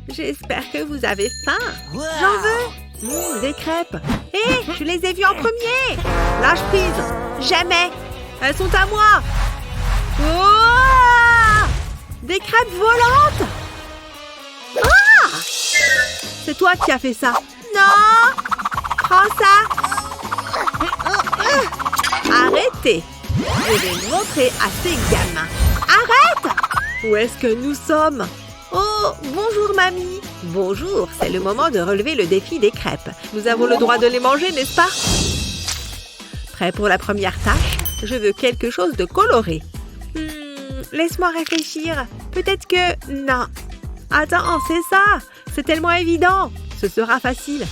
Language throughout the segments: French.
J'espère que vous avez faim. J'en veux. Des crêpes. Hé, je les ai vues en premier. Lâche prise. Jamais. Elles sont à moi. Oh! Des crêpes volantes. Ah! C'est toi qui as fait ça. Non. Prends ça. Arrêtez. Je vais montrer à ces gamins. Arrête! Où est-ce que nous sommes? Oh, bonjour mamie. Bonjour, c'est le moment de relever le défi des crêpes. Nous avons le droit de les manger, n'est-ce pas? Prêt pour la première tâche? Je veux quelque chose de coloré. Laisse-moi réfléchir. Peut-être que... Non. Attends, c'est ça. C'est tellement évident. Ce sera facile.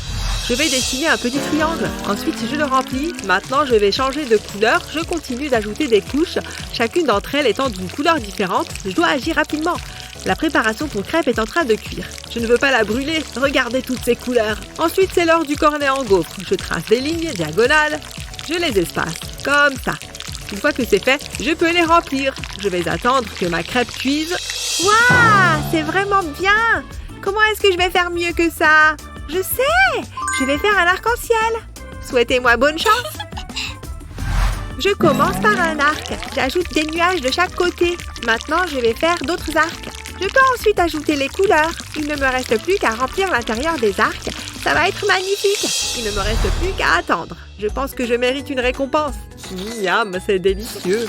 Je vais dessiner un petit triangle. Ensuite, je le remplis. Maintenant, je vais changer de couleur. Je continue d'ajouter des couches. Chacune d'entre elles étant d'une couleur différente. Je dois agir rapidement. La préparation pour crêpes est en train de cuire. Je ne veux pas la brûler. Regardez toutes ces couleurs. Ensuite, c'est l'heure du cornet en gaufre. Je trace des lignes diagonales. Je les espace. Comme ça. Une fois que c'est fait, je peux les remplir. Je vais attendre que ma crêpe cuise. Waouh! C'est vraiment bien! Comment est-ce que je vais faire mieux que ça? Je sais! Je vais faire un arc-en-ciel. Souhaitez-moi bonne chance. Je commence par un arc. J'ajoute des nuages de chaque côté. Maintenant, je vais faire d'autres arcs. Je peux ensuite ajouter les couleurs. Il ne me reste plus qu'à remplir l'intérieur des arcs. Ça va être magnifique. Il ne me reste plus qu'à attendre. Je pense que je mérite une récompense. Miam, c'est délicieux.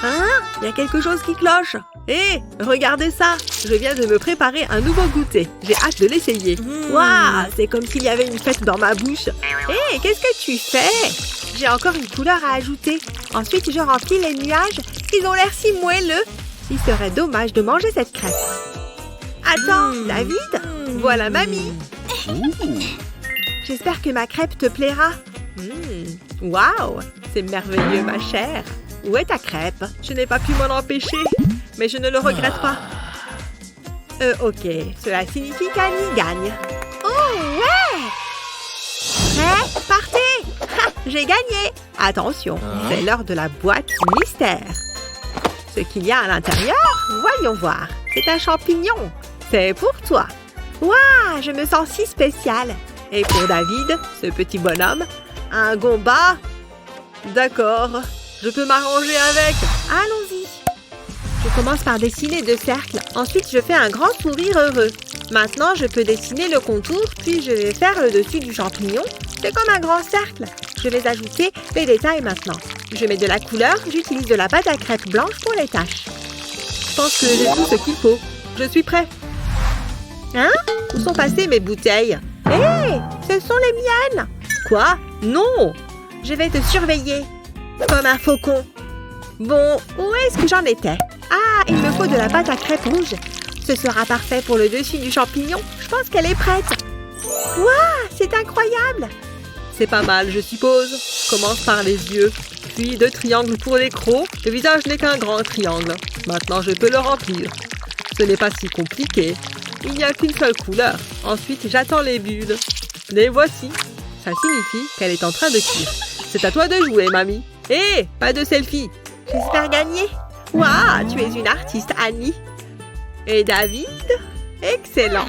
Hein? Il y a quelque chose qui cloche. Hé, regardez ça. Je viens de me préparer un nouveau goûter. J'ai hâte de l'essayer. Waouh, c'est comme s'il y avait une fête dans ma bouche. Hé, qu'est-ce que tu fais? J'ai encore une couleur à ajouter. Ensuite, je remplis les nuages. Ils ont l'air si moelleux. Il serait dommage de manger cette crêpe. Attends, David, voilà mamie. J'espère que ma crêpe te plaira. Waouh, c'est merveilleux, ma chère. Où est ta crêpe? Je n'ai pas pu m'en empêcher, mais je ne le regrette pas. Ok, cela signifie qu'Annie gagne. Oh, ouais! Prêt? Partez! Ha, j'ai gagné! Attention, c'est l'heure de la boîte mystère. Ce qu'il y a à l'intérieur, voyons voir. C'est un champignon. C'est pour toi. Waouh, je me sens si spéciale. Et pour David, ce petit bonhomme, un gomba. D'accord, je peux m'arranger avec. Allons-y. Je commence par dessiner 2 cercles. Ensuite, je fais un grand sourire heureux. Maintenant, je peux dessiner le contour, puis je vais faire le dessus du champignon. C'est comme un grand cercle. Je vais ajouter les détails maintenant. Je mets de la couleur, j'utilise de la pâte à crêpes blanche pour les taches. Je pense que j'ai tout ce qu'il faut. Je suis prêt. Hein? Où sont passées mes bouteilles? Hé! Ce sont les miennes! Quoi? Non! Je vais te surveiller. Comme un faucon. Bon, où est-ce que j'en étais? Ah, il me faut de la pâte à crêpes rouge. Ce sera parfait pour le dessus du champignon. Je pense qu'elle est prête. Waouh, c'est incroyable! C'est pas mal, je suppose. Commence par les yeux, puis 2 triangles pour les crocs. Le visage n'est qu'un grand triangle. Maintenant, je peux le remplir. Ce n'est pas si compliqué. Il n'y a qu'une seule couleur. Ensuite, j'attends les bulles. Les voici. Ça signifie qu'elle est en train de cuire. C'est à toi de jouer, mamie. Hé, pas de selfie. J'espère gagner. Waouh, tu es une artiste, Annie. Et David? Excellent.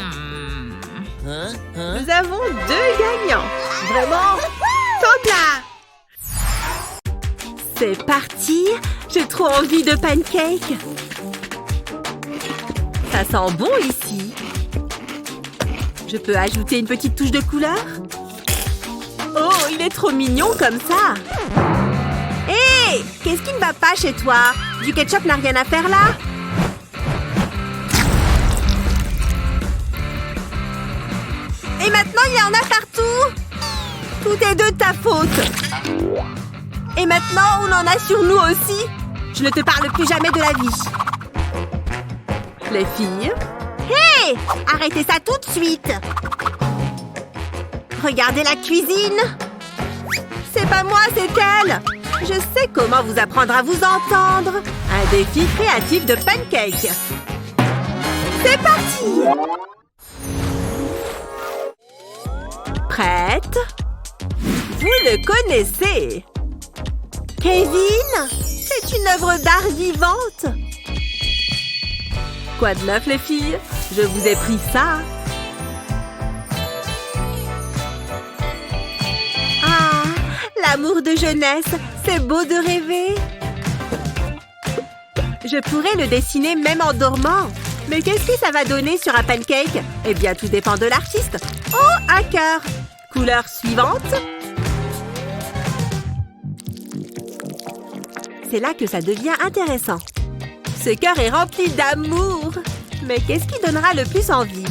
Nous avons 2 gagnants. Vraiment top là. C'est parti. J'ai trop envie de pancakes. Ça sent bon ici. Je peux ajouter une petite touche de couleur? Oh, il est trop mignon comme ça. Hé, qu'est-ce qui ne va pas chez toi? Du ketchup n'a rien à faire là? Et maintenant, il y en a partout. Tout est de ta faute. Et maintenant, on en a sur nous aussi. Je ne te parle plus jamais de la vie. Les filles. Hé! Arrêtez ça tout de suite. Regardez la cuisine. C'est pas moi, c'est elle. Je sais comment vous apprendre à vous entendre. Un défi créatif de pancakes. C'est parti! Prête? Vous le connaissez. Kevin, c'est une œuvre d'art vivante. Quoi de neuf, les filles? Je vous ai pris ça. Ah, l'amour de jeunesse, c'est beau de rêver. Je pourrais le dessiner même en dormant. Mais qu'est-ce que ça va donner sur un pancake? Eh bien, tout dépend de l'artiste. Oh, un cœur. Couleur suivante. C'est là que ça devient intéressant. Ce cœur est rempli d'amour. Mais qu'est-ce qui donnera le plus envie?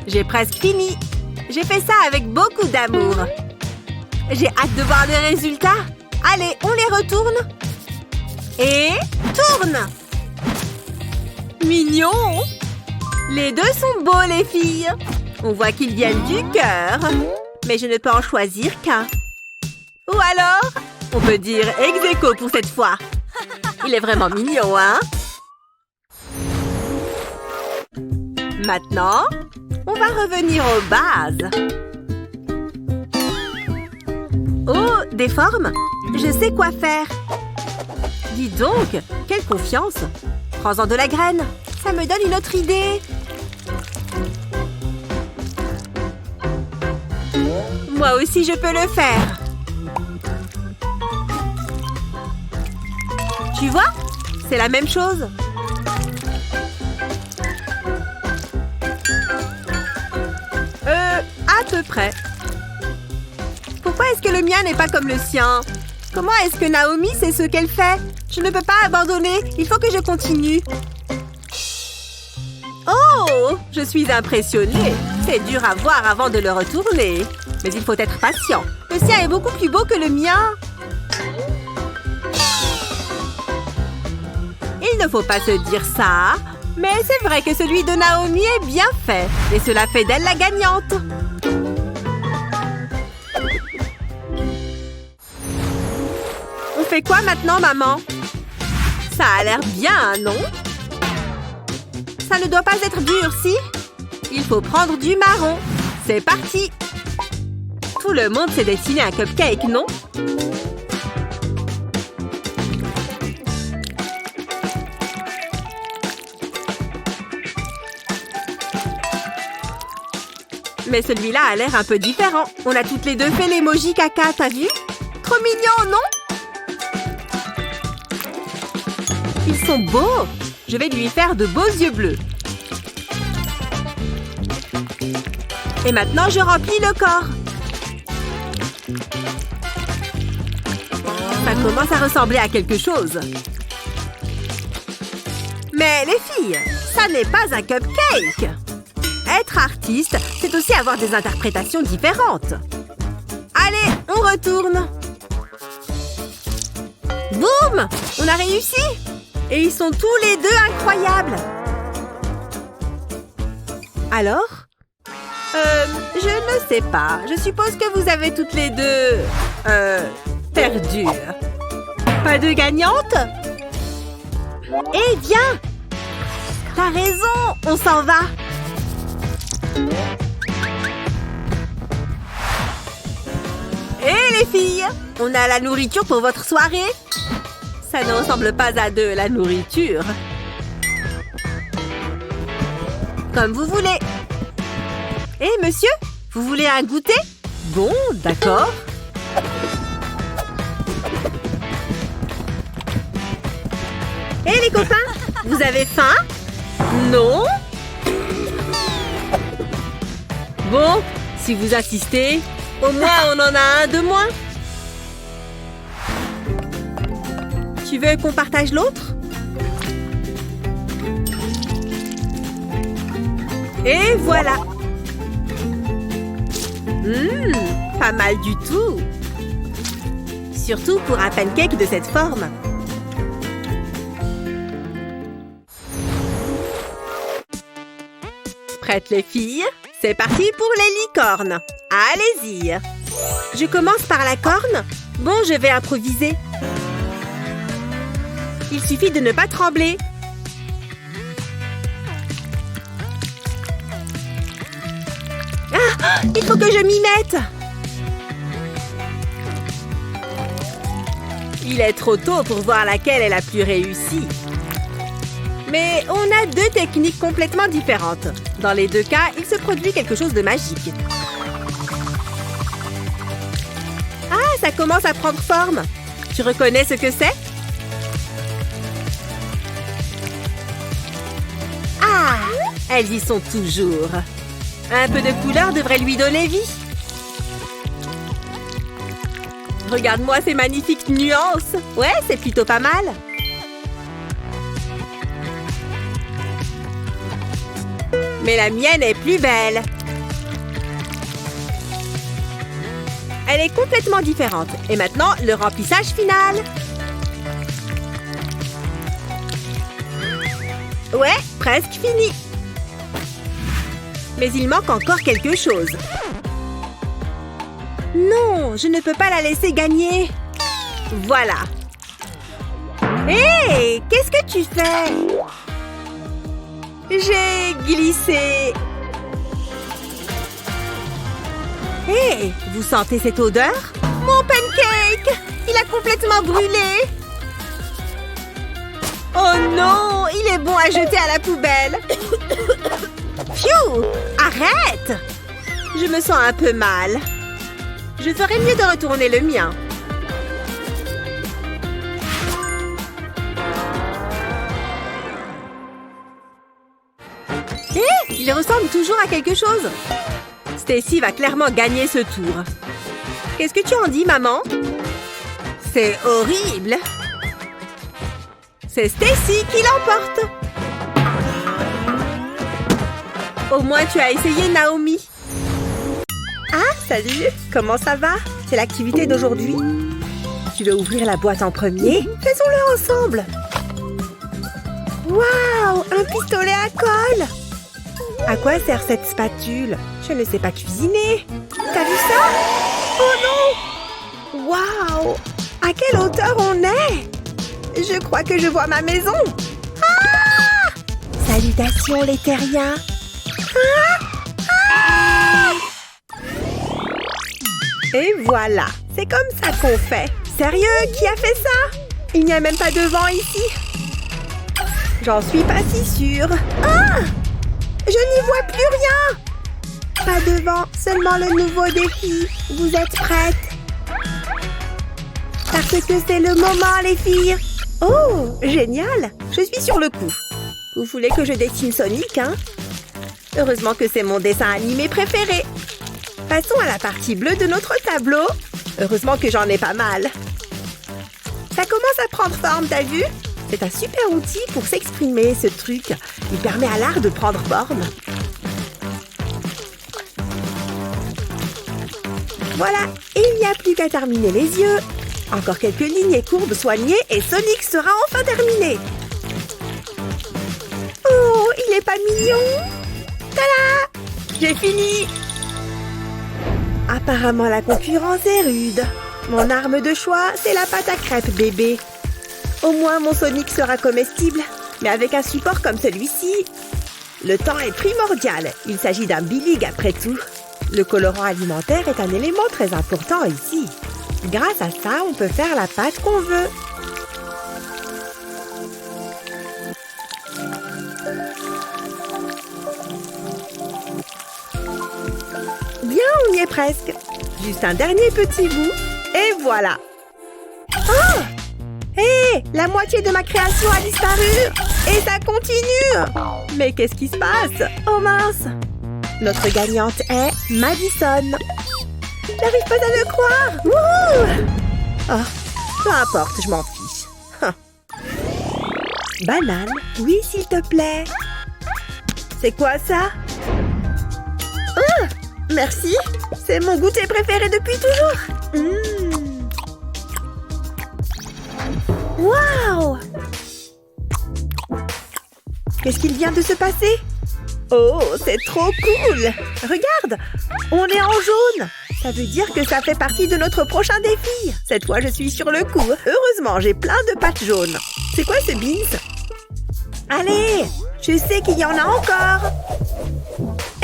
J'ai presque fini. J'ai fait ça avec beaucoup d'amour. J'ai hâte de voir le résultat. Allez, on les retourne. Et tourne. Mignon. Les deux sont beaux, les filles. On voit qu'ils viennent du cœur. Mais je ne peux en choisir qu'un. Ou alors, on peut dire ex aequo pour cette fois. Il est vraiment mignon, hein? Maintenant, on va revenir aux bases. Oh, des formes? Je sais quoi faire. Dis donc, quelle confiance. Prends-en de la graine. Ça me donne une autre idée. Moi aussi, je peux le faire. Tu vois? C'est la même chose. À peu près. Pourquoi est-ce que le mien n'est pas comme le sien? Comment est-ce que Naomi sait ce qu'elle fait? Je ne peux pas abandonner. Il faut que je continue. Oh! Je suis impressionnée. C'est dur à voir avant de le retourner. Mais il faut être patient. Le sien est beaucoup plus beau que le mien. Il ne faut pas se dire ça. Mais c'est vrai que celui de Naomi est bien fait. Et cela fait d'elle la gagnante. On fait quoi maintenant, maman? Ça a l'air bien, non? Ça ne doit pas être dur, si? Il faut prendre du marron. C'est parti! Tout le monde sait dessiner un cupcake, non? Mais celui-là a l'air un peu différent. On a toutes les deux fait l'emoji caca, t'as vu? Trop mignon, non? Ils sont beaux! Je vais lui faire de beaux yeux bleus. Et maintenant, je remplis le corps. Ça commence à ressembler à quelque chose. Mais les filles, ça n'est pas un cupcake! Être artiste, c'est aussi avoir des interprétations différentes. Allez, on retourne. Boum! On a réussi! Et ils sont tous les deux incroyables. Alors? Je ne sais pas. Je suppose que vous avez toutes les deux... perdu. Pas de gagnante? Eh bien! T'as raison, on s'en va. Et les filles, on a la nourriture pour votre soirée? Ça ne ressemble pas à de la nourriture. Comme vous voulez. Eh, monsieur, vous voulez un goûter? Bon, d'accord. Eh, les copains, vous avez faim? Non? Bon, si vous insistez, au moins on en a un de moins. Tu veux qu'on partage l'autre? Et voilà. Pas mal du tout. Surtout pour un pancake de cette forme. Prêtes les filles? C'est parti pour les licornes. Allez-y. Je commence par la corne. Bon, je vais improviser. Il suffit de ne pas trembler. Ah! Il faut que je m'y mette. Il est trop tôt pour voir laquelle est la plus réussie. Mais on a deux techniques complètement différentes. Dans les deux cas, il se produit quelque chose de magique. Ah, ça commence à prendre forme. Tu reconnais ce que c'est? Ah, elles y sont toujours. Un peu de couleur devrait lui donner vie. Regarde-moi ces magnifiques nuances. Ouais, c'est plutôt pas mal. Mais la mienne est plus belle. Elle est complètement différente. Et maintenant, le remplissage final. Ouais, presque fini. Mais il manque encore quelque chose. Non, je ne peux pas la laisser gagner. Voilà. Hé, qu'est-ce que tu fais? J'ai glissé. Hé, vous sentez cette odeur? Mon pancake! Il a complètement brûlé. Oh non, il est bon à jeter à la poubelle. Pfiou! Arrête! Je me sens un peu mal. Je ferais mieux de retourner le mien. Hé! Il ressemble toujours à quelque chose. Stacy va clairement gagner ce tour. Qu'est-ce que tu en dis, maman? C'est horrible. C'est Stacy qui l'emporte. Au moins, tu as essayé, Naomi. Ah, salut. Comment ça va? C'est l'activité d'aujourd'hui. Tu veux ouvrir la boîte en premier? Faisons-le ensemble. Waouh! Un pistolet à colle! À quoi sert cette spatule? Je ne sais pas cuisiner. T'as vu ça? Oh non! Waouh! À quelle hauteur on est? Je crois que je vois ma maison. Ah! Salutations, les terriens. Ah! Ah! Et voilà. C'est comme ça qu'on fait. Sérieux? Qui a fait ça? Il n'y a même pas de vent ici. J'en suis pas si sûre. Ah! Je n'y vois plus rien. Pas de vent, seulement le nouveau défi. Vous êtes prêtes? Parce que c'est le moment, les filles. Oh, génial. Je suis sur le coup. Vous voulez que je dessine Sonic, hein? Heureusement que c'est mon dessin animé préféré. Passons à la partie bleue de notre tableau. Heureusement que j'en ai pas mal. Ça commence à prendre forme, t'as vu? C'est un super outil pour s'exprimer, ce truc. Il permet à l'art de prendre forme. Voilà, et il n'y a plus qu'à terminer les yeux. Encore quelques lignes et courbes soignées et Sonic sera enfin terminé. Oh, il est pas mignon? Tada! J'ai fini! Apparemment, la concurrence est rude. Mon arme de choix, c'est la pâte à crêpes, bébé. Au moins, mon Sonic sera comestible. Mais avec un support comme celui-ci, le temps est primordial. Il s'agit d'un bilig après tout. Le colorant alimentaire est un élément très important ici. Grâce à ça, on peut faire la pâte qu'on veut. Bien, on y est presque. Juste un dernier petit bout. Et voilà. Oh! Hé! La moitié de ma création a disparu! Et ça continue! Mais qu'est-ce qui se passe? Oh mince! Notre gagnante est Madison. J'arrive pas à le croire! Wouhou! Oh, peu importe, je m'en fiche. Huh. Banane, oui, s'il te plaît. C'est quoi ça? Oh, merci! C'est mon goûter préféré depuis toujours! Waouh! Qu'est-ce qu'il vient de se passer? Oh, c'est trop cool! Regarde! On est en jaune! Ça veut dire que ça fait partie de notre prochain défi! Cette fois, je suis sur le coup. Heureusement, j'ai plein de pattes jaunes. C'est quoi ce beans? Allez! Je sais qu'il y en a encore!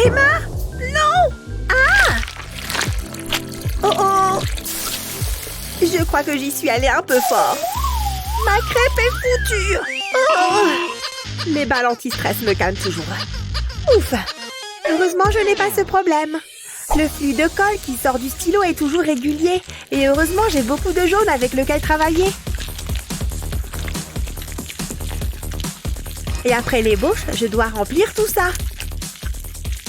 Emma! Non! Ah! Je crois que j'y suis allée un peu fort. Ma crêpe est foutue. Oh! Les balles anti-stress me calment toujours. Ouf! Heureusement, je n'ai pas ce problème. Le flux de colle qui sort du stylo est toujours régulier. Et heureusement, j'ai beaucoup de jaune avec lequel travailler. Et après l'ébauche, je dois remplir tout ça.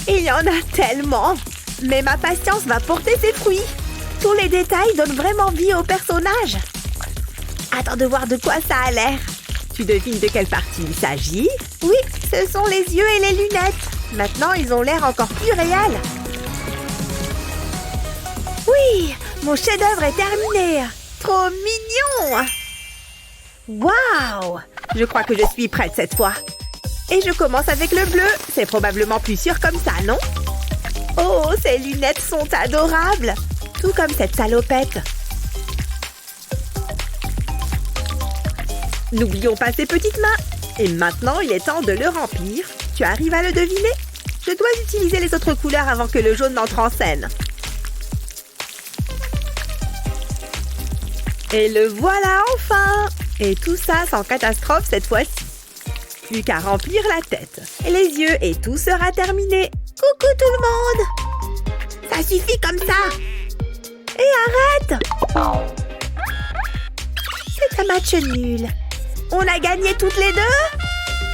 Il y en a tellement. Mais ma patience va porter ses fruits. Tous les détails donnent vraiment vie au personnage. Attends de voir de quoi ça a l'air. Tu devines de quelle partie il s'agit? Oui, ce sont les yeux et les lunettes. Maintenant, ils ont l'air encore plus réels. Oui, mon chef-d'œuvre est terminé. Trop mignon. Waouh! Je crois que je suis prête cette fois. Et je commence avec le bleu. C'est probablement plus sûr comme ça, non? Oh, ces lunettes sont adorables. Tout comme cette salopette. N'oublions pas ses petites mains. Et maintenant, il est temps de le remplir. Tu arrives à le deviner? Je dois utiliser les autres couleurs avant que le jaune n'entre en scène. Et le voilà enfin! Et tout ça sans catastrophe cette fois-ci. Plus qu'à remplir la tête, et les yeux et tout sera terminé. Coucou tout le monde! Ça suffit comme ça! Et arrête! C'est un match nul. On a gagné toutes les deux?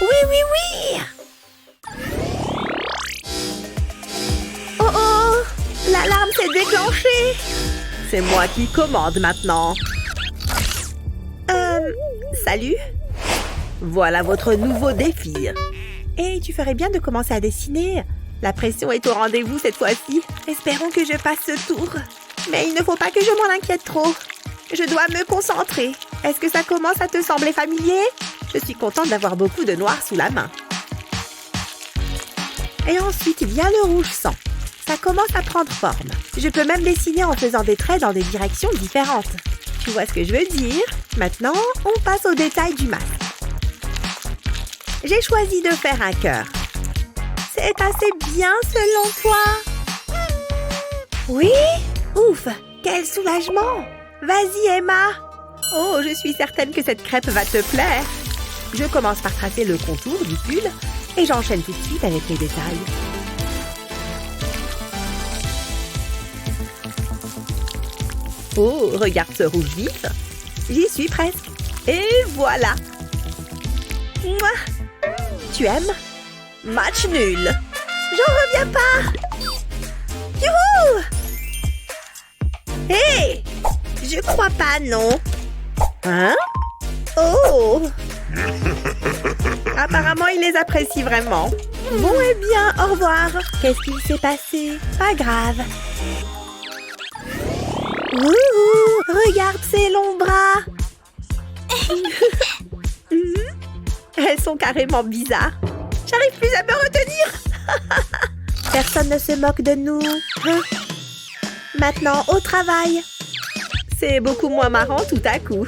Oui, oui, oui! Oh oh! L'alarme s'est déclenchée! C'est moi qui commande maintenant. Salut? Voilà votre nouveau défi. Et tu ferais bien de commencer à dessiner. La pression est au rendez-vous cette fois-ci. Espérons que je passe ce tour. Mais il ne faut pas que je m'en inquiète trop. Je dois me concentrer. Est-ce que ça commence à te sembler familier? Je suis contente d'avoir beaucoup de noir sous la main. Et ensuite vient le rouge sang. Ça commence à prendre forme. Je peux même dessiner en faisant des traits dans des directions différentes. Tu vois ce que je veux dire? Maintenant, on passe aux détails du masque. J'ai choisi de faire un cœur. C'est assez bien selon toi? Oui? Ouf! Quel soulagement! Vas-y, Emma! Oh, je suis certaine que cette crêpe va te plaire. Je commence par tracer le contour du pull et j'enchaîne tout de suite avec les détails. Oh, regarde ce rouge vif. J'y suis presque. Et voilà. Mouah. Tu aimes? Match nul. J'en reviens pas. Youhou! Hé! Je crois pas, non. Hein? Oh! Apparemment, il les apprécie vraiment. Bon, eh bien, au revoir. Qu'est-ce qu'il s'est passé? Pas grave. Wouhou! Regarde ces longs bras! Elles sont carrément bizarres. J'arrive plus à me retenir. Personne ne se moque de nous. Maintenant, au travail. C'est beaucoup moins marrant tout à coup.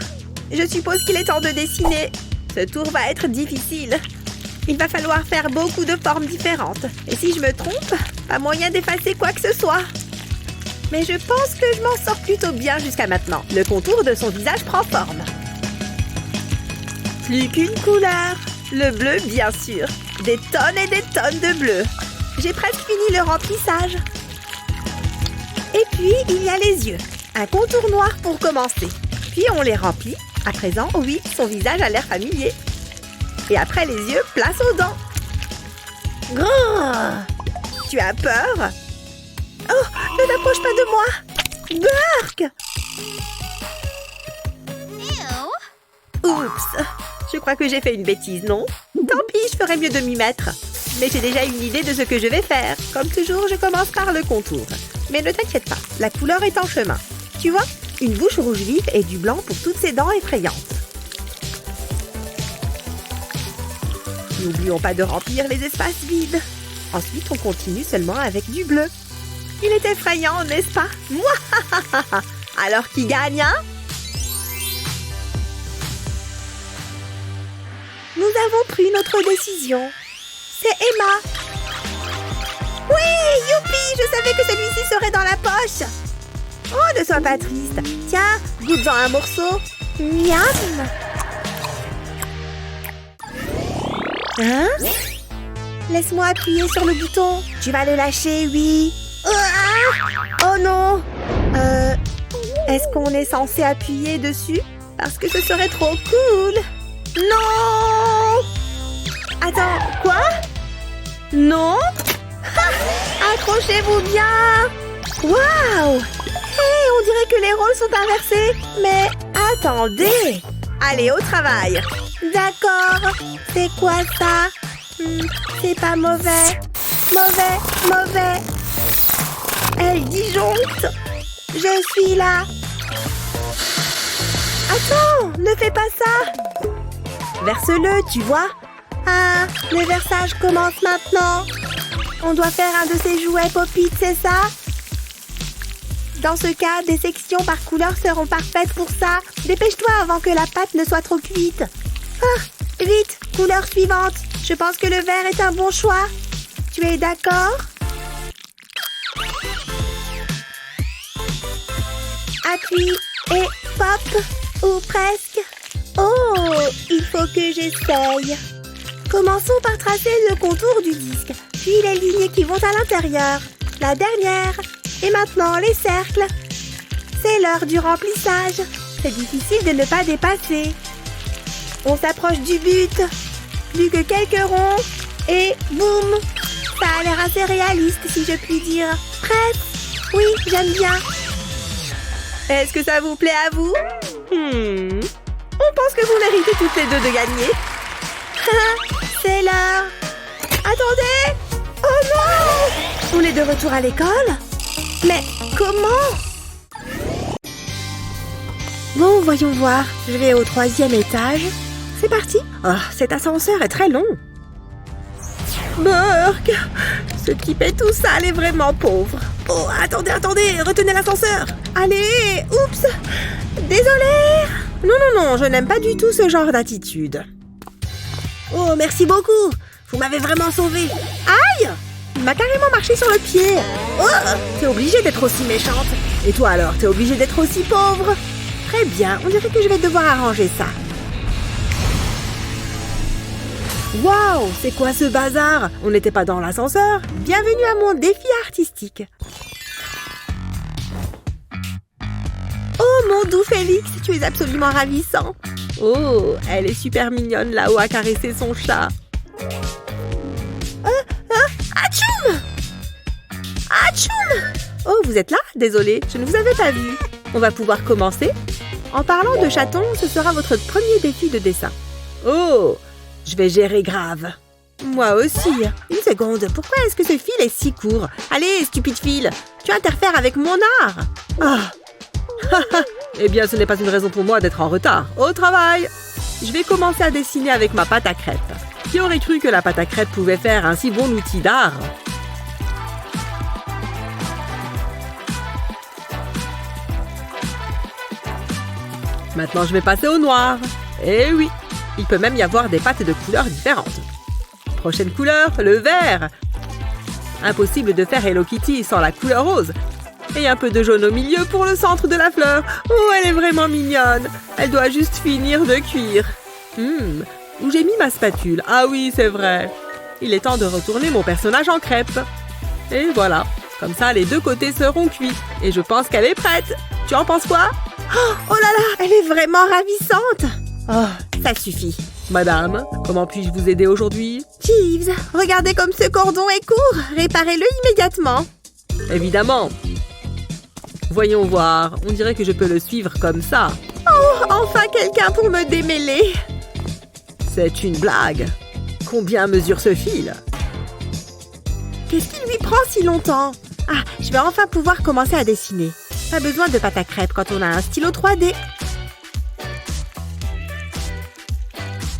Je suppose qu'il est temps de dessiner. Ce tour va être difficile. Il va falloir faire beaucoup de formes différentes. Et si je me trompe, pas moyen d'effacer quoi que ce soit. Mais je pense que je m'en sors plutôt bien jusqu'à maintenant. Le contour de son visage prend forme. Plus qu'une couleur. Le bleu, bien sûr. Des tonnes et des tonnes de bleu. J'ai presque fini le remplissage. Et puis, il y a les yeux. Un contour noir pour commencer. Puis, on les remplit. À présent, oui, son visage a l'air familier. Et après les yeux, place aux dents. Grrr! Tu as peur? Oh, ne t'approche pas de moi! Burk! Oups! Je crois que j'ai fait une bêtise, non? Tant pis, je ferais mieux de m'y mettre. Mais j'ai déjà une idée de ce que je vais faire. Comme toujours, je commence par le contour. Mais ne t'inquiète pas, la couleur est en chemin. Tu vois, une bouche rouge vive et du blanc pour toutes ces dents effrayantes. N'oublions pas de remplir les espaces vides. Ensuite, on continue seulement avec du bleu. Il est effrayant, n'est-ce pas? Mouah! Alors, qui gagne, hein? Nous avons pris notre décision. C'est Emma. Oui, youpi! Je savais que celui-ci serait dans la poche. Oh, ne sois pas triste. Tiens, goûte-en un morceau. Miam. Hein? Laisse-moi appuyer sur le bouton. Tu vas le lâcher, oui. Oh non. Est-ce qu'on est censé appuyer dessus? Parce que ce serait trop cool. Non! Attends, quoi? Non? Accrochez-vous bien! Waouh! Hey, on dirait que les rôles sont inversés. Mais attendez! Allez, au travail. D'accord. C'est quoi ça? C'est pas mauvais. Mauvais. Elle disjoncte. Je suis là. Attends, ne fais pas ça. Verse-le, tu vois? Ah, le versage commence maintenant. On doit faire un de ces jouets Pop-It, c'est ça? Dans ce cas, des sections par couleur seront parfaites pour ça. Dépêche-toi avant que la pâte ne soit trop cuite. Ah, vite, couleur suivante. Je pense que le vert est un bon choix. Tu es d'accord? Appuie et pop, ou presque. Oh, il faut que j'essaye. Commençons par tracer le contour du disque, puis les lignes qui vont à l'intérieur. La dernière. Et maintenant, les cercles. C'est l'heure du remplissage. C'est difficile de ne pas dépasser. On s'approche du but. Plus que quelques ronds. Et boum! Ça a l'air assez réaliste, si je puis dire. Prête? Oui, j'aime bien. Est-ce que ça vous plaît à vous? On pense que vous méritez toutes les deux de gagner. C'est l'heure. Attendez! Oh non! On est de retour à l'école? Mais comment? Bon, voyons voir. Je vais au 3e étage. C'est parti. Oh, cet ascenseur est très long. Burk! Ce type est tout sale et vraiment pauvre. Oh, attendez, retenez l'ascenseur. Allez, oups! Désolée! Non, je n'aime pas du tout ce genre d'attitude. Oh, merci beaucoup. Vous m'avez vraiment sauvée. Aïe! Il m'a carrément marché sur le pied. Oh! T'es obligée d'être aussi méchante. Et toi alors, t'es obligée d'être aussi pauvre? Très bien, on dirait que je vais devoir arranger ça. Waouh, c'est quoi ce bazar? On n'était pas dans l'ascenseur? Bienvenue à mon défi artistique. Oh, mon doux Félix, tu es absolument ravissant. Oh, elle est super mignonne là-haut à caresser son chat. Atchoum! Atchoum! Oh, vous êtes là? Désolée, je ne vous avais pas vu. On va pouvoir commencer. En parlant de chatons, ce sera votre premier défi de dessin. Oh, je vais gérer grave. Moi aussi. Une seconde, pourquoi est-ce que ce fil est si court? Allez, stupide fil, tu interfères avec mon art. Ah. Eh bien, ce n'est pas une raison pour moi d'être en retard. Au travail! Je vais commencer à dessiner avec ma pâte à crêpes. Qui aurait cru que la pâte à crêpes pouvait faire un si bon outil d'art? Maintenant, je vais passer au noir. Eh oui, il peut même y avoir des pâtes de couleurs différentes. Prochaine couleur, le vert. Impossible de faire Hello Kitty sans la couleur rose. Et un peu de jaune au milieu pour le centre de la fleur. Oh, elle est vraiment mignonne. Elle doit juste finir de cuire. Où j'ai mis ma spatule? Ah oui, c'est vrai. Il est temps de retourner mon personnage en crêpe. Et voilà. Comme ça, les deux côtés seront cuits. Et je pense qu'elle est prête. Tu en penses quoi? Oh là là, elle est vraiment ravissante. Oh, ça suffit. Madame, comment puis-je vous aider aujourd'hui? Jeeves, regardez comme ce cordon est court. Réparez-le immédiatement. Évidemment. Voyons voir, on dirait que je peux le suivre comme ça. Oh, enfin quelqu'un pour me démêler. C'est une blague. Combien mesure ce fil? Qu'est-ce qui lui prend si longtemps? Ah, je vais enfin pouvoir commencer à dessiner. Pas besoin de pâte à crêpes quand on a un stylo 3D.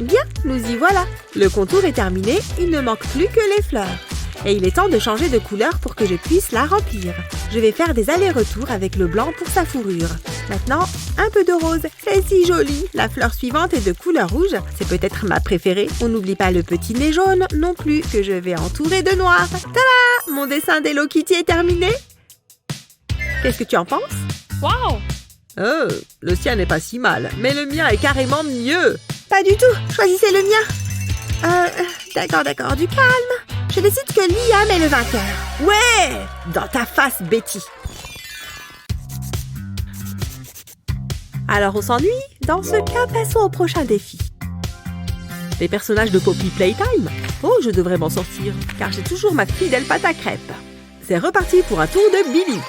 Bien, nous y voilà. Le contour est terminé, il ne manque plus que les fleurs. Et il est temps de changer de couleur pour que je puisse la remplir. Je vais faire des allers-retours avec le blanc pour sa fourrure. Maintenant, un peu de rose. C'est si joli. La fleur suivante est de couleur rouge. C'est peut-être ma préférée. On n'oublie pas le petit nez jaune non plus que je vais entourer de noir. Tada! Mon dessin d'Hello Kitty est terminé. Qu'est-ce que tu en penses? Wow! Oh, le sien n'est pas si mal, mais le mien est carrément mieux. Pas du tout, choisissez le mien. D'accord, du calme. Je décide que Liam est le vainqueur. Ouais! Dans ta face, Betty. Alors on s'ennuie? Dans ce cas, passons au prochain défi. Les personnages de Poppy Playtime? Oh, je devrais m'en sortir, car j'ai toujours ma fidèle pâte à crêpes. C'est reparti pour un tour de Billy.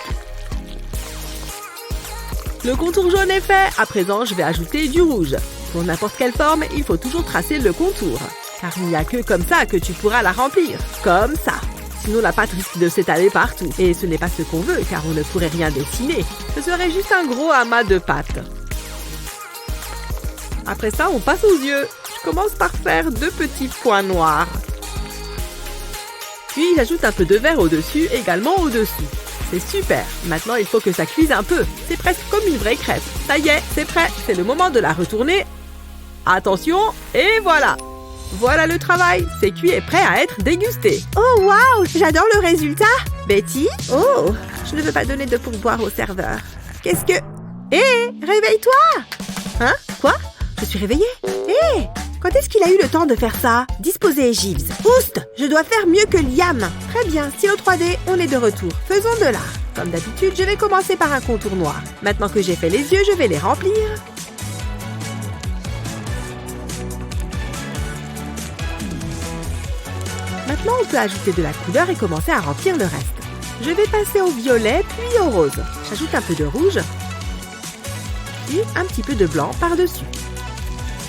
Le contour jaune est fait, à présent je vais ajouter du rouge. Pour n'importe quelle forme, il faut toujours tracer le contour. Car il n'y a que comme ça que tu pourras la remplir. Comme ça. Sinon la pâte risque de s'étaler partout. Et ce n'est pas ce qu'on veut, car on ne pourrait rien dessiner. Ce serait juste un gros amas de pâte. Après ça, on passe aux yeux. Je commence par faire 2 petits points noirs. Puis j'ajoute un peu de vert au-dessus, également au-dessous. C'est super. Maintenant, il faut que ça cuise un peu. C'est presque comme une vraie crêpe. Ça y est, c'est prêt. C'est le moment de la retourner. Attention, et voilà. Voilà le travail. C'est cuit et prêt à être dégusté. Oh waouh, j'adore le résultat. Betty? Oh, je ne veux pas donner de pourboire au serveur. Qu'est-ce que... Hé, réveille-toi! Hein? Quoi? Je suis réveillée? Hé! Quand est-ce qu'il a eu le temps de faire ça? Disposez, Jeeves. Oust! Je dois faire mieux que Liam. Très bien, stylo 3D, on est de retour. Faisons de l'art. Comme d'habitude, je vais commencer par un contour noir. Maintenant que j'ai fait les yeux, je vais les remplir. Maintenant, on peut ajouter de la couleur et commencer à remplir le reste. Je vais passer au violet, puis au rose. J'ajoute un peu de rouge, puis un petit peu de blanc par-dessus.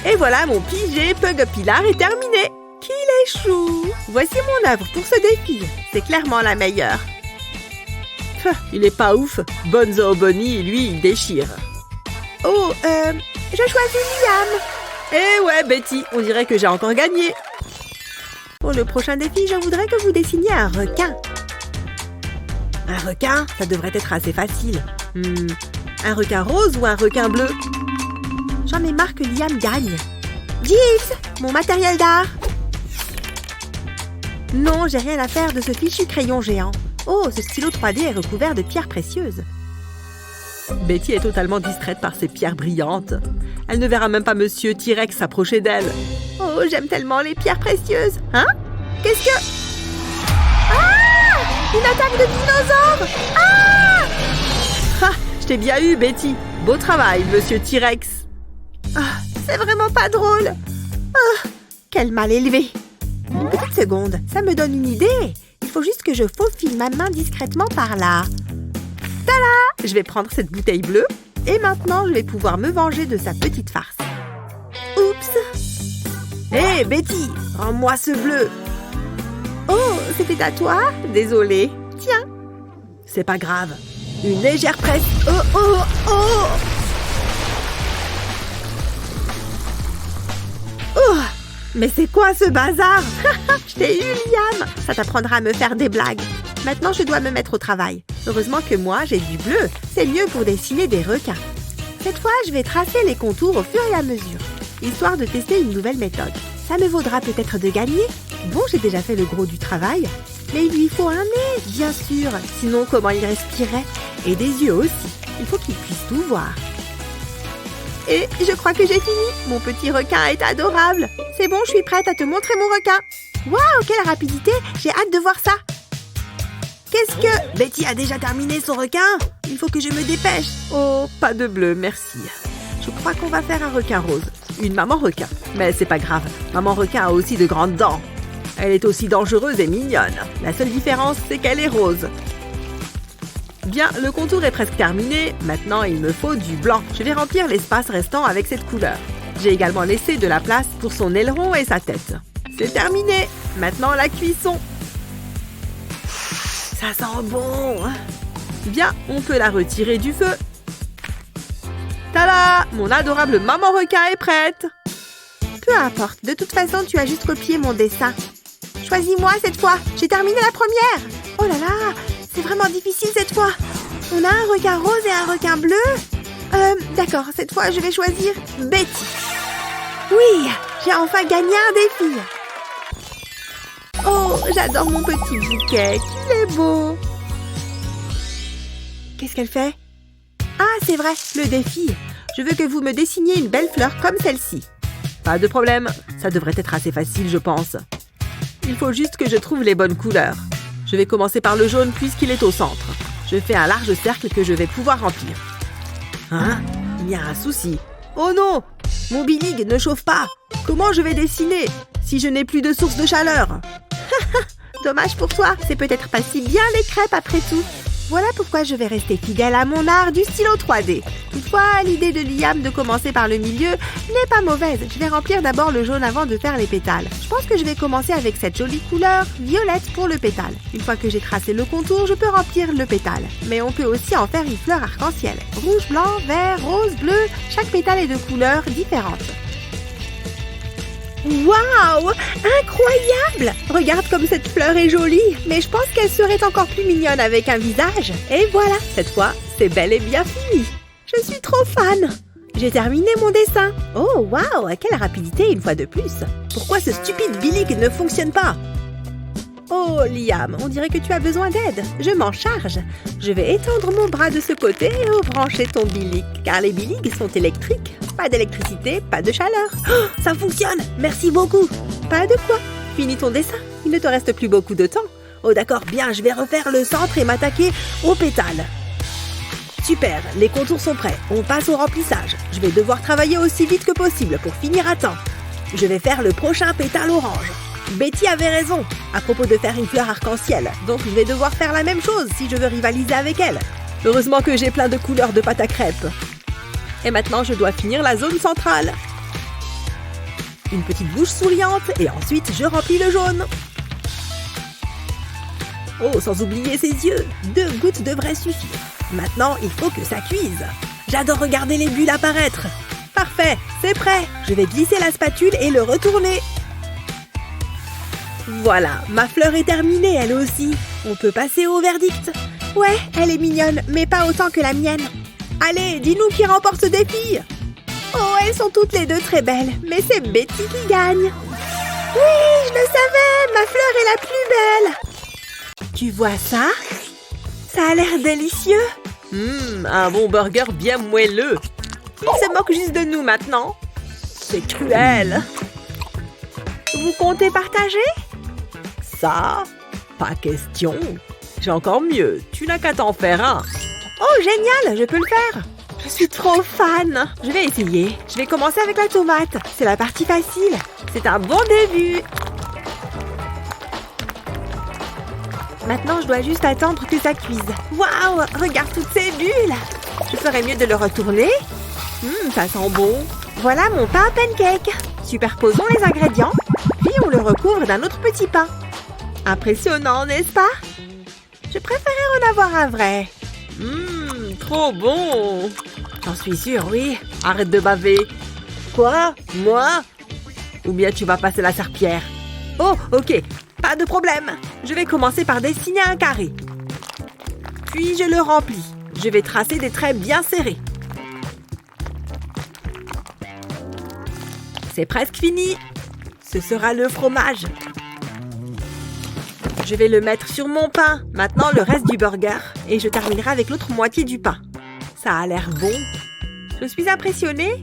Et voilà, mon PJ Pug Pilar est terminé. Qu'il est chou! Voici mon œuvre pour ce défi. C'est clairement la meilleure. Il est pas ouf. Bonzo Bonnie, lui, il déchire. Oh, je choisis Liam. Eh ouais, Betty, on dirait que j'ai encore gagné. Pour le prochain défi, je voudrais que vous dessiniez un requin. Un requin? Ça devrait être assez facile. Un requin rose ou un requin bleu? J'en ai marre que Liam gagne. Jeeves, mon matériel d'art. Non, j'ai rien à faire de ce fichu crayon géant. Oh, ce stylo 3D est recouvert de pierres précieuses. Betty est totalement distraite par ces pierres brillantes. Elle ne verra même pas Monsieur T-Rex s'approcher d'elle. Oh, j'aime tellement les pierres précieuses. Hein? Qu'est-ce que... Ah! Une attaque de dinosaure! Ah! Ah, je t'ai bien eu, Betty. Beau travail, Monsieur T-Rex. Ah, c'est vraiment pas drôle. Ah, quel mal élevé. Une petite seconde, ça me donne une idée. Il faut juste que je faufile ma main discrètement par là. Tada! Je vais prendre cette bouteille bleue. Et maintenant, je vais pouvoir me venger de sa petite farce. Oups! Hé, Betty, rends-moi ce bleu. Oh, c'était à toi? Désolée. Tiens. C'est pas grave. Une légère presse. Oh, oh, oh! Oh! Mais c'est quoi ce bazar? Je t'ai eu, Liam! Ça t'apprendra à me faire des blagues. Maintenant, je dois me mettre au travail. Heureusement que moi, j'ai du bleu. C'est mieux pour dessiner des requins. Cette fois, je vais tracer les contours au fur et à mesure, histoire de tester une nouvelle méthode. Ça me vaudra peut-être de gagner. Bon, j'ai déjà fait le gros du travail. Mais il lui faut un nez, bien sûr. Sinon, comment il respirait? Et des yeux aussi. Il faut qu'il puisse tout voir. Et je crois que j'ai fini. Mon petit requin est adorable. C'est bon, je suis prête à te montrer mon requin. Waouh, quelle rapidité! J'ai hâte de voir ça. Qu'est-ce que... Betty a déjà terminé son requin? Il faut que je me dépêche. Oh, pas de bleu, merci. Je crois qu'on va faire un requin rose. Une maman requin. Mais c'est pas grave. Maman requin a aussi de grandes dents. Elle est aussi dangereuse et mignonne. La seule différence, c'est qu'elle est rose. Bien, le contour est presque terminé. Maintenant, il me faut du blanc. Je vais remplir l'espace restant avec cette couleur. J'ai également laissé de la place pour son aileron et sa tête. C'est terminé. Maintenant, la cuisson. Ça sent bon. Bien, on peut la retirer du feu. Tada! Mon adorable maman requin est prête. Peu importe. De toute façon, tu as juste copié mon dessin. Choisis-moi cette fois. J'ai terminé la première. Oh là là! C'est vraiment difficile cette fois. On a un requin rose et un requin bleu. D'accord, cette fois, je vais choisir Betty. Oui, j'ai enfin gagné un défi. Oh, j'adore mon petit bouquet. Qu'il est beau. Qu'est-ce qu'elle fait? Ah, c'est vrai, le défi. Je veux que vous me dessiniez une belle fleur comme celle-ci. Pas de problème, ça devrait être assez facile, je pense. Il faut juste que je trouve les bonnes couleurs. Je vais commencer par le jaune puisqu'il est au centre. Je fais un large cercle que je vais pouvoir remplir. Hein? Il y a un souci. Oh non! Mon Billig ne chauffe pas! Comment je vais dessiner si je n'ai plus de source de chaleur? Dommage pour toi, c'est peut-être pas si bien les crêpes après tout. Voilà pourquoi je vais rester fidèle à mon art du stylo 3D. Toutefois, l'idée de Liam de commencer par le milieu n'est pas mauvaise. Je vais remplir d'abord le jaune avant de faire les pétales. Je pense que je vais commencer avec cette jolie couleur violette pour le pétale. Une fois que j'ai tracé le contour, je peux remplir le pétale. Mais on peut aussi en faire une fleur arc-en-ciel. Rouge, blanc, vert, rose, bleu, chaque pétale est de couleurs différentes. Waouh! Incroyable! Regarde comme cette fleur est jolie, mais je pense qu'elle serait encore plus mignonne avec un visage. Et voilà, cette fois, c'est bel et bien fini. Je suis trop fan! J'ai terminé mon dessin. Oh, waouh! Quelle rapidité une fois de plus! Pourquoi ce stupide Billig ne fonctionne pas? Oh, Liam, on dirait que tu as besoin d'aide. Je m'en charge. Je vais étendre mon bras de ce côté et brancher ton Billig, car les Billig sont électriques. Pas d'électricité, pas de chaleur. Oh, ça fonctionne! Merci beaucoup! Pas de quoi. Finis ton dessin. Il ne te reste plus beaucoup de temps. Oh d'accord, bien, je vais refaire le centre et m'attaquer aux pétales. Super, les contours sont prêts. On passe au remplissage. Je vais devoir travailler aussi vite que possible pour finir à temps. Je vais faire le prochain pétale orange. Betty avait raison à propos de faire une fleur arc-en-ciel. Donc je vais devoir faire la même chose si je veux rivaliser avec elle. Heureusement que j'ai plein de couleurs de pâte à crêpes. Et maintenant, je dois finir la zone centrale. Une petite bouche souriante et ensuite, je remplis le jaune. Oh, sans oublier ses yeux. 2 gouttes devraient suffire. Maintenant, il faut que ça cuise. J'adore regarder les bulles apparaître. Parfait, c'est prêt. Je vais glisser la spatule et le retourner. Voilà, ma fleur est terminée, elle aussi. On peut passer au verdict. Ouais, elle est mignonne, mais pas autant que la mienne. Allez, dis-nous qui remporte ce défi. Oh, elles sont toutes les deux très belles, mais c'est Betty qui gagne. Oui, je le savais, ma fleur est la plus belle. Tu vois ça? Ça a l'air délicieux. Un bon burger bien moelleux. Il se moque juste de nous maintenant. C'est cruel. Vous comptez partager? Ça? Pas question. J'ai encore mieux. Tu n'as qu'à t'en faire un. Oh, génial, je peux le faire. Je suis trop fan. Je vais essayer. Je vais commencer avec la tomate. C'est la partie facile. C'est un bon début. Maintenant, je dois juste attendre que ça cuise. Waouh, regarde toutes ces bulles. Je ferais mieux de le retourner. Ça sent bon. Voilà mon pain pancake. Superposons les ingrédients, puis on le recouvre d'un autre petit pain. Impressionnant, n'est-ce pas? Je préférais en avoir un vrai. Trop bon. J'en suis sûre, oui. Arrête de baver. Quoi? Moi? Ou bien tu vas passer la serpillière? Oh, ok. Pas de problème. Je vais commencer par dessiner un carré. Puis je le remplis. Je vais tracer des traits bien serrés. C'est presque fini. Ce sera le fromage. Je vais le mettre sur mon pain. Maintenant, le reste du burger. Et je terminerai avec l'autre moitié du pain. Ça a l'air bon. Je suis impressionnée.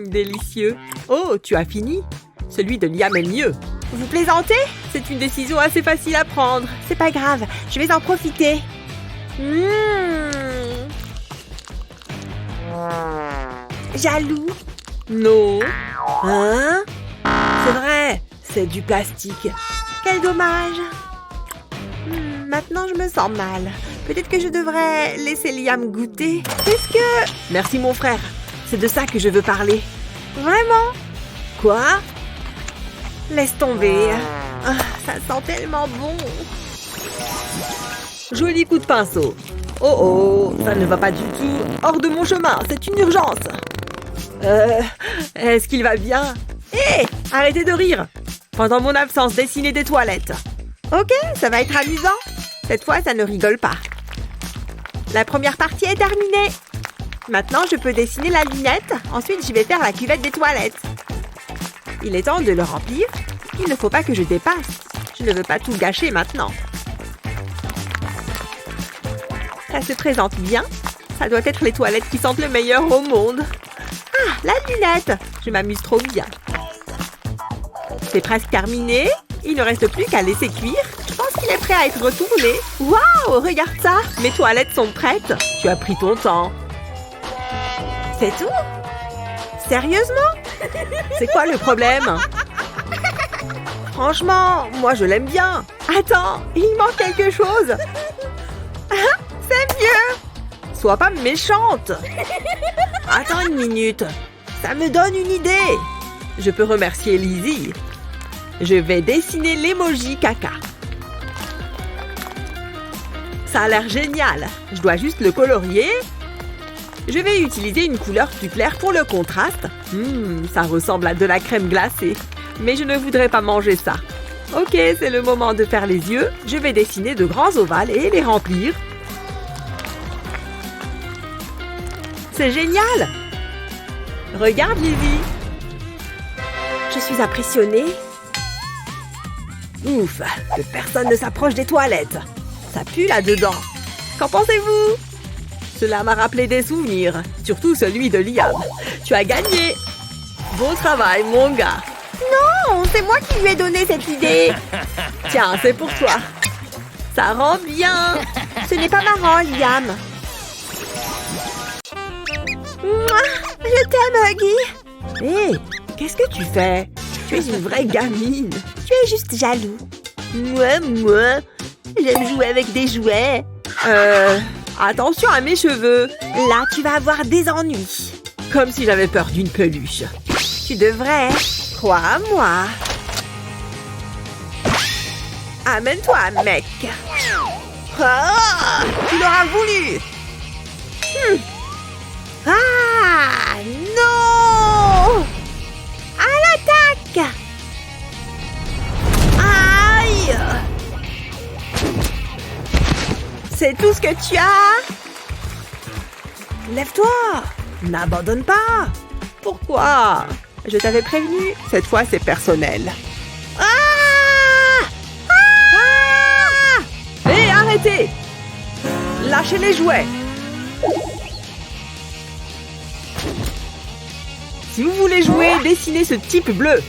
Délicieux. Oh, tu as fini? Celui de Liam est mieux. Vous plaisantez? C'est une décision assez facile à prendre. C'est pas grave, je vais en profiter. Jaloux? Non. Hein? C'est vrai, c'est du plastique. Quel dommage. Maintenant, je me sens mal. Peut-être que je devrais laisser Liam goûter. Qu'est-ce que... Merci, mon frère. C'est de ça que je veux parler. Vraiment? Quoi? Laisse tomber. Ça sent tellement bon. Joli coup de pinceau. Oh, ça ne va pas du tout. Hors de mon chemin, c'est une urgence. Est-ce qu'il va bien? Hé, arrêtez de rire. Pendant mon absence, dessinez des toilettes. Ok, ça va être amusant. Cette fois, ça ne rigole pas. La première partie est terminée. Maintenant, je peux dessiner la lunette. Ensuite, je vais faire la cuvette des toilettes. Il est temps de le remplir. Il ne faut pas que je dépasse. Je ne veux pas tout gâcher maintenant. Ça se présente bien. Ça doit être les toilettes qui sentent le meilleur au monde. Ah, la lunette. Je m'amuse trop bien. C'est presque terminé. Il ne reste plus qu'à laisser cuire. Je pense qu'il est prêt à être retourné. Waouh, regarde ça. Mes toilettes sont prêtes. Tu as pris ton temps. C'est tout? Sérieusement? C'est quoi le problème? Franchement, moi je l'aime bien. Attends, il manque quelque chose. C'est mieux. Sois pas méchante. Attends une minute. Ça me donne une idée. Je peux remercier Lizzie. Je vais dessiner l'emoji caca. Ça a l'air génial. Je dois juste le colorier. Je vais utiliser une couleur plus claire pour le contraste. Ça ressemble à de la crème glacée. Mais je ne voudrais pas manger ça. Ok, c'est le moment de faire les yeux. Je vais dessiner de grands ovales et les remplir. C'est génial! Regarde, Lizzie. Je suis impressionnée. Ouf, que personne ne s'approche des toilettes. Ça pue là-dedans. Qu'en pensez-vous? Cela m'a rappelé des souvenirs, surtout celui de Liam. Tu as gagné. Bon travail, mon gars. Non, c'est moi qui lui ai donné cette idée. Tiens, c'est pour toi. Ça rend bien. Ce n'est pas marrant, Liam. Mouah, je t'aime, Huggy. Hé, qu'est-ce que tu fais? Tu es une vraie gamine. Tu es juste jaloux. Moi, j'aime jouer avec des jouets. Attention à mes cheveux. Là, tu vas avoir des ennuis. Comme si j'avais peur d'une peluche. Tu devrais. Crois à moi. Amène-toi, mec. Ah, tu l'auras voulu. Ah, non! À l'attaque! Aïe! C'est tout ce que tu as? Lève-toi! N'abandonne pas! Pourquoi? Je t'avais prévenu. Cette fois, c'est personnel. Ah! Ah! Hé, arrêtez! Lâchez les jouets! Si vous voulez jouer, dessinez ce type bleu.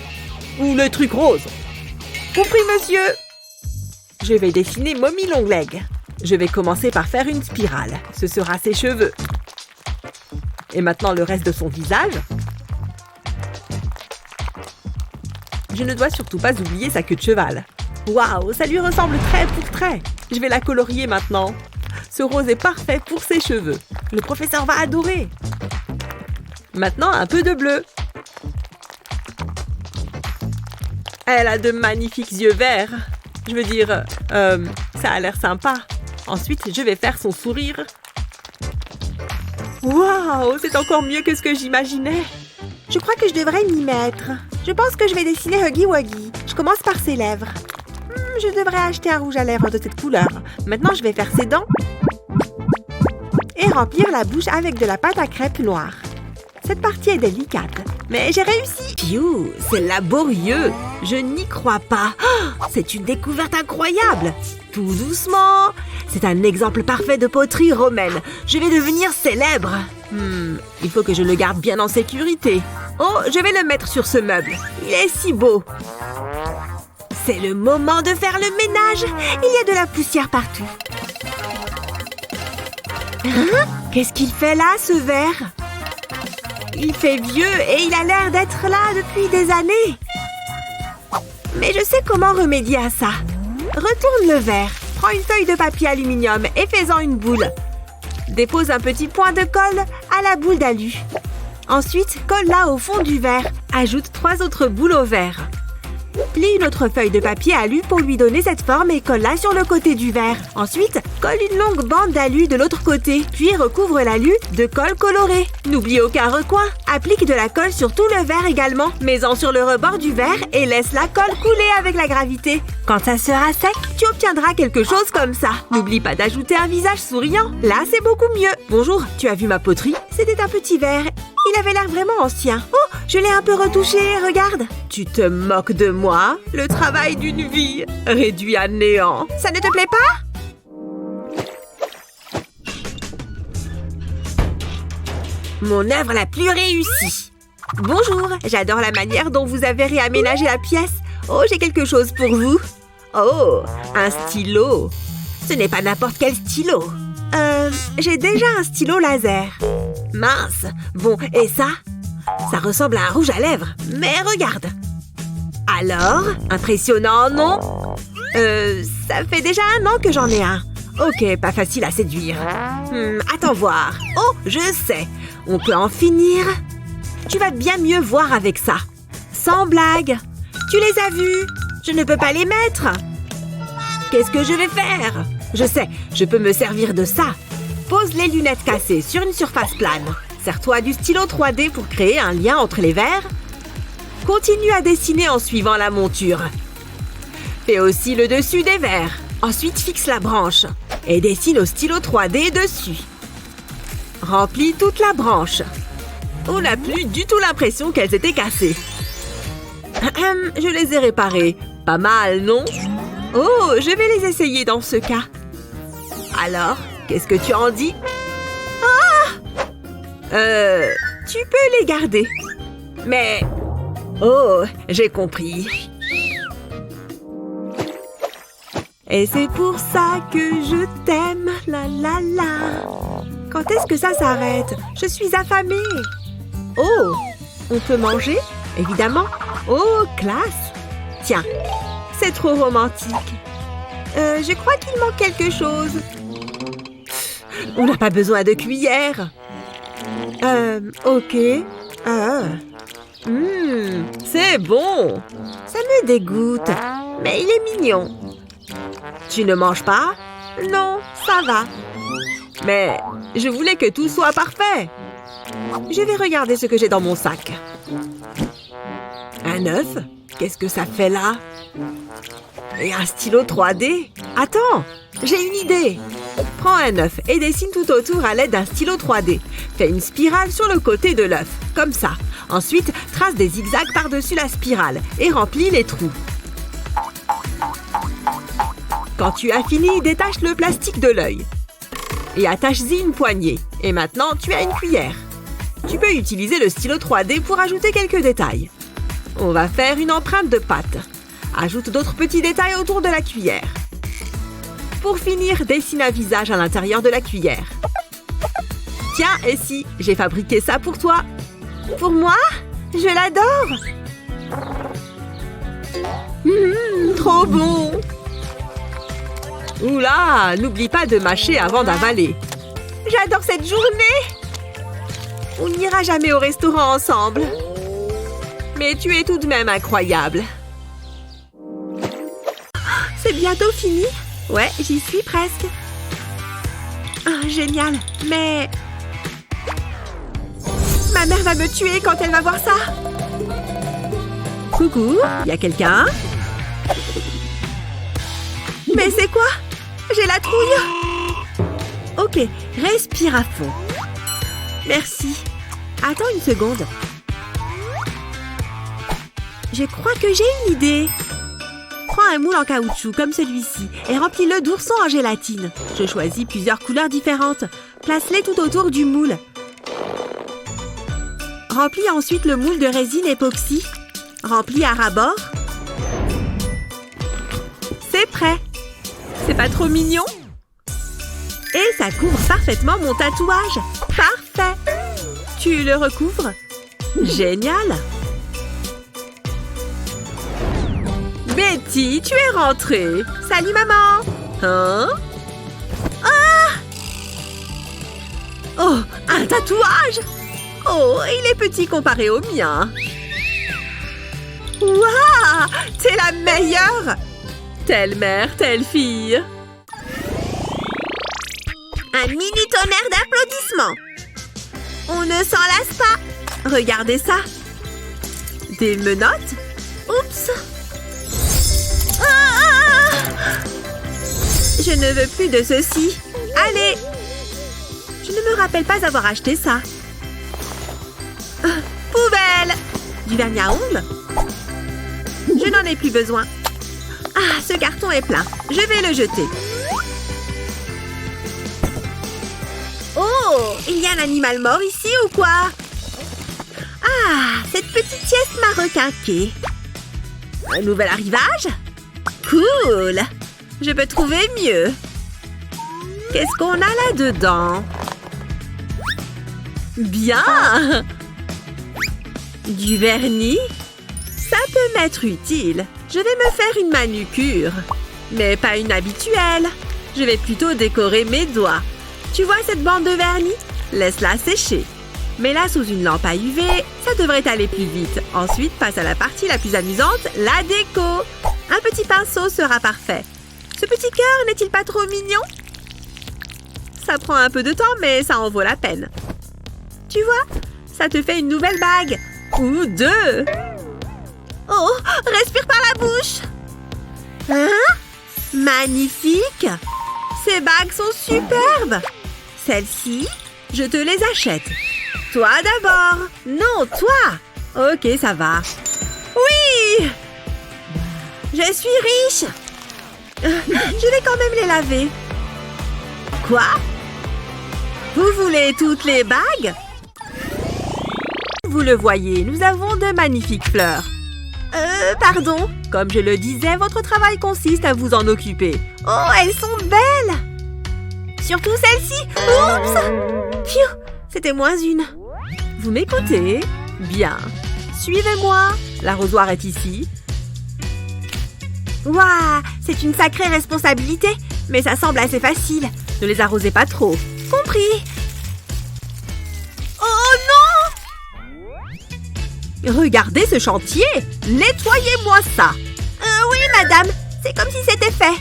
Ou le truc rose. Compris, monsieur? Je vais dessiner Mommy Longleg. Je vais commencer par faire une spirale. Ce sera ses cheveux. Et maintenant le reste de son visage. Je ne dois surtout pas oublier sa queue de cheval. Waouh, ça lui ressemble trait pour trait. Je vais la colorier maintenant. Ce rose est parfait pour ses cheveux. Le professeur va adorer. Maintenant, un peu de bleu. Elle a de magnifiques yeux verts. Je veux dire, ça a l'air sympa. Ensuite, je vais faire son sourire. Waouh, c'est encore mieux que ce que j'imaginais. Je crois que je devrais m'y mettre. Je pense que je vais dessiner Huggy Wuggy. Je commence par ses lèvres. Je devrais acheter un rouge à lèvres de cette couleur. Maintenant, je vais faire ses dents. Et remplir la bouche avec de la pâte à crêpes noire. Cette partie est délicate, mais j'ai réussi. Phew, c'est laborieux. Je n'y crois pas. Oh, c'est une découverte incroyable. Tout doucement. C'est un exemple parfait de poterie romaine. Je vais devenir célèbre. Il faut que je le garde bien en sécurité. Oh, je vais le mettre sur ce meuble. Il est si beau. C'est le moment de faire le ménage. Il y a de la poussière partout. Hein? Qu'est-ce qu'il fait là, ce verre? Il fait vieux et il a l'air d'être là depuis des années. Mais je sais comment remédier à ça. Retourne le verre. Prends une feuille de papier aluminium et fais-en une boule. Dépose un petit point de colle à la boule d'alu. Ensuite, colle-la au fond du verre. Ajoute 3 autres boules au verre. Plie une autre feuille de papier alu pour lui donner cette forme et colle-la sur le côté du verre. Ensuite, colle une longue bande d'alu de l'autre côté, puis recouvre l'alu de colle colorée. N'oublie aucun recoin. Applique de la colle sur tout le verre également. Mets-en sur le rebord du verre et laisse la colle couler avec la gravité. Quand ça sera sec, tu obtiendras quelque chose comme ça. N'oublie pas d'ajouter un visage souriant. Là, c'est beaucoup mieux. Bonjour, tu as vu ma poterie? C'était un petit verre. Il avait l'air vraiment ancien. Oh, je l'ai un peu retouché, regarde. Tu te moques de moi? Le travail d'une vie réduit à néant. Ça ne te plaît pas? Mon œuvre la plus réussie. Bonjour, j'adore la manière dont vous avez réaménagé la pièce. Oh, j'ai quelque chose pour vous. Oh, un stylo. Ce n'est pas n'importe quel stylo. J'ai déjà un stylo laser. Mince. Bon, et ça? Ça ressemble à un rouge à lèvres. Mais regarde. Alors, impressionnant, non? Ça fait déjà 1 an que j'en ai un. Ok, pas facile à séduire. Attends voir. Oh, je sais. On peut en finir. Tu vas bien mieux voir avec ça. Sans blague. Tu les as vus? Je ne peux pas les mettre. Qu'est-ce que je vais faire? Je sais, je peux me servir de ça. Pose les lunettes cassées sur une surface plane. Sers-toi du stylo 3D pour créer un lien entre les verres. Continue à dessiner en suivant la monture. Fais aussi le dessus des verres. Ensuite, fixe la branche et dessine au stylo 3D dessus. Remplis toute la branche. On n'a plus du tout l'impression qu'elles étaient cassées. Je les ai réparées. Pas mal, non? Oh, je vais les essayer dans ce cas. Alors, qu'est-ce que tu en dis? Tu peux les garder. Mais... Oh, j'ai compris. Et c'est pour ça que je t'aime, la la la. Quand est-ce que ça s'arrête? Je suis affamée. Oh, on peut manger? Évidemment. Oh, classe. Tiens, c'est trop romantique. Je crois qu'il manque quelque chose. On n'a pas besoin de cuillère. Ok. C'est bon. Ça me dégoûte. Mais il est mignon. Tu ne manges pas? Non, ça va. Mais je voulais que tout soit parfait. Je vais regarder ce que j'ai dans mon sac. Un œuf? Qu'est-ce que ça fait là? Et un stylo 3D? Attends, j'ai une idée. Prends un œuf et dessine tout autour à l'aide d'un stylo 3D. Fais une spirale sur le côté de l'œuf, comme ça. Ensuite, trace des zigzags par-dessus la spirale et remplis les trous. Quand tu as fini, détache le plastique de l'œil. Et attache-y une poignée. Et maintenant, tu as une cuillère. Tu peux utiliser le stylo 3D pour ajouter quelques détails. On va faire une empreinte de pâte. Ajoute d'autres petits détails autour de la cuillère. Pour finir, dessine un visage à l'intérieur de la cuillère. Tiens, et si j'ai fabriqué ça pour toi? Pour moi? Je l'adore! Trop bon! Oula, n'oublie pas de mâcher avant d'avaler. J'adore cette journée! On n'ira jamais au restaurant ensemble. Mais tu es tout de même incroyable. C'est bientôt fini? Ouais, j'y suis presque. Ah, génial. Mais... ma mère va me tuer quand elle va voir ça. Coucou, y a quelqu'un? Mais c'est quoi? J'ai la trouille. Ok, respire à fond. Merci. Attends une seconde. Je crois que j'ai une idée. Prends un moule en caoutchouc comme celui-ci et remplis-le d'oursons en gélatine. Je choisis plusieurs couleurs différentes. Place-les tout autour du moule. Remplis ensuite le moule de résine époxy. Remplis à ras-bord. C'est prêt. C'est pas trop mignon? Et ça couvre parfaitement mon tatouage. Parfait. Tu le recouvres? Génial. Betty, tu es rentrée. Salut maman. Hein? Ah! Oh, un tatouage! Oh, il est petit comparé au mien. Waouh! T'es la meilleure! Telle mère, telle fille. Un mini tonnerre d'applaudissements. On ne s'en lasse pas. Regardez ça. Des menottes? Oups! Ah! Je ne veux plus de ceci. Allez! Je ne me rappelle pas avoir acheté ça. Poubelle! Du vernis à ongles? Je n'en ai plus besoin. Ah, ce carton est plein. Je vais le jeter. Oh! Il y a un animal mort ici ou quoi? Ah, cette petite sieste m'a requinqué. Un nouvel arrivage? Cool! Je peux trouver mieux. Qu'est-ce qu'on a là-dedans? Bien! Du vernis? Ça peut m'être utile. Je vais me faire une manucure. Mais pas une habituelle. Je vais plutôt décorer mes doigts. Tu vois cette bande de vernis? Laisse-la sécher. Mets-la sous une lampe à UV, ça devrait aller plus vite. Ensuite, passe à la partie la plus amusante, la déco. Un petit pinceau sera parfait. Ce petit cœur n'est-il pas trop mignon? Ça prend un peu de temps, mais ça en vaut la peine. Tu vois, ça te fait une nouvelle bague. Ou deux. Oh, respire par la bouche. Hein? Magnifique! Ces bagues sont superbes. Celles-ci, je te les achète. Toi d'abord. Non, toi. Ok, ça va. Oui! Je suis riche. Je vais quand même les laver. Quoi? Vous voulez toutes les bagues? Vous le voyez, nous avons de magnifiques fleurs. Pardon? Comme je le disais, votre travail consiste à vous en occuper. Oh, elles sont belles! Surtout celle-ci! Oups! Pfiou! C'était moins une. Vous m'écoutez? Bien. Suivez-moi. L'arrosoir est ici. Waouh! C'est une sacrée responsabilité, mais ça semble assez facile. Ne les arrosez pas trop. Compris. Oh non! Regardez ce chantier! Nettoyez-moi ça! Oui, madame. C'est comme si c'était fait.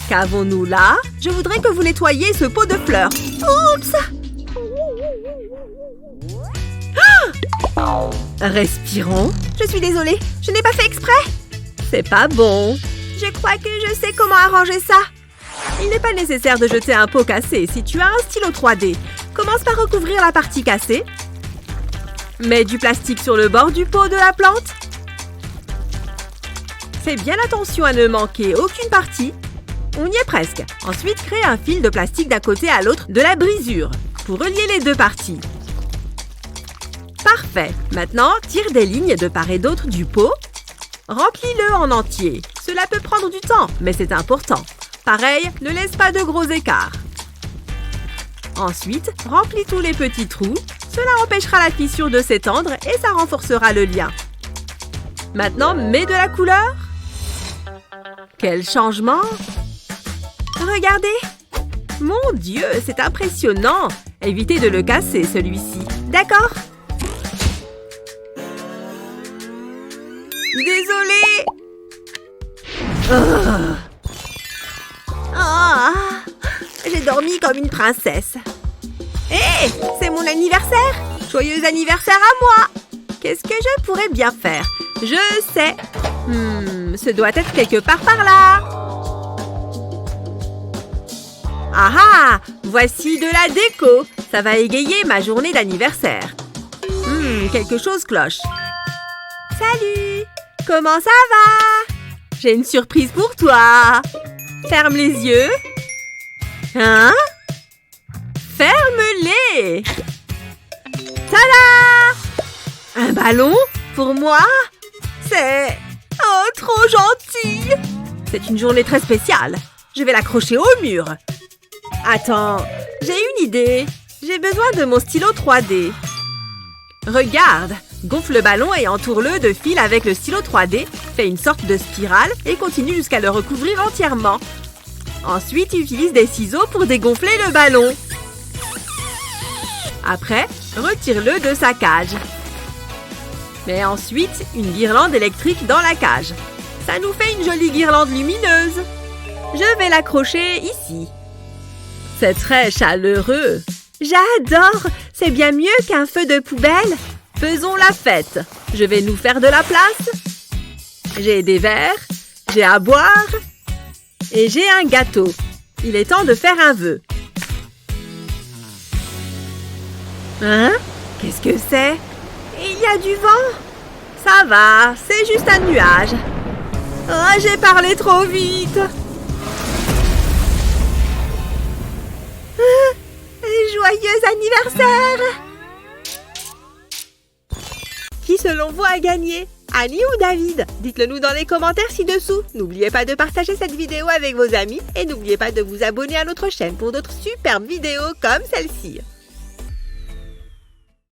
Qu'avons-nous là? Je voudrais que vous nettoyiez ce pot de fleurs. Oups! Ah! Respirons. Je suis désolée. Je n'ai pas fait exprès. C'est pas bon. Je crois que je sais comment arranger ça. Il n'est pas nécessaire de jeter un pot cassé si tu as un stylo 3D. Commence par recouvrir la partie cassée. Mets du plastique sur le bord du pot de la plante. Fais bien attention à ne manquer aucune partie. On y est presque. Ensuite, crée un fil de plastique d'un côté à l'autre de la brisure pour relier les deux parties. Parfait. Maintenant, tire des lignes de part et d'autre du pot. Remplis-le en entier. Cela peut prendre du temps, mais c'est important. Pareil, ne laisse pas de gros écarts. Ensuite, remplis tous les petits trous. Cela empêchera la fissure de s'étendre et ça renforcera le lien. Maintenant, mets de la couleur. Quel changement! Regardez! Mon Dieu, c'est impressionnant! Évitez de le casser, celui-ci. D'accord? Désolée! J'ai dormi comme une princesse. Hé! C'est mon anniversaire! Joyeux anniversaire à moi! Qu'est-ce que je pourrais bien faire? Je sais! Ce doit être quelque part par là! Ah ah! Voici de la déco! Ça va égayer ma journée d'anniversaire. Quelque chose cloche. Salut! Comment ça va? J'ai une surprise pour toi! Ferme les yeux. Hein? Ferme-les! Tada! Un ballon? Pour moi? C'est... Oh, trop gentil! C'est une journée très spéciale. Je vais l'accrocher au mur. Attends, j'ai une idée. J'ai besoin de mon stylo 3D. Regarde, gonfle le ballon et entoure-le de fil avec le stylo 3D. Fais une sorte de spirale et continue jusqu'à le recouvrir entièrement. Ensuite, utilise des ciseaux pour dégonfler le ballon. Après, retire-le de sa cage. Mets ensuite une guirlande électrique dans la cage. Ça nous fait une jolie guirlande lumineuse. Je vais l'accrocher ici. C'est très chaleureux. J'adore! C'est bien mieux qu'un feu de poubelle. Faisons la fête. Je vais nous faire de la place. J'ai des verres, j'ai à boire et j'ai un gâteau. Il est temps de faire un vœu. Hein? Qu'est-ce que c'est? Il y a du vent? Ça va, c'est juste un nuage. Oh, j'ai parlé trop vite. Joyeux anniversaire! Qui selon vous a gagné? Annie ou David? Dites-le nous dans les commentaires ci-dessous. N'oubliez pas de partager cette vidéo avec vos amis et n'oubliez pas de vous abonner à notre chaîne pour d'autres superbes vidéos comme celle-ci.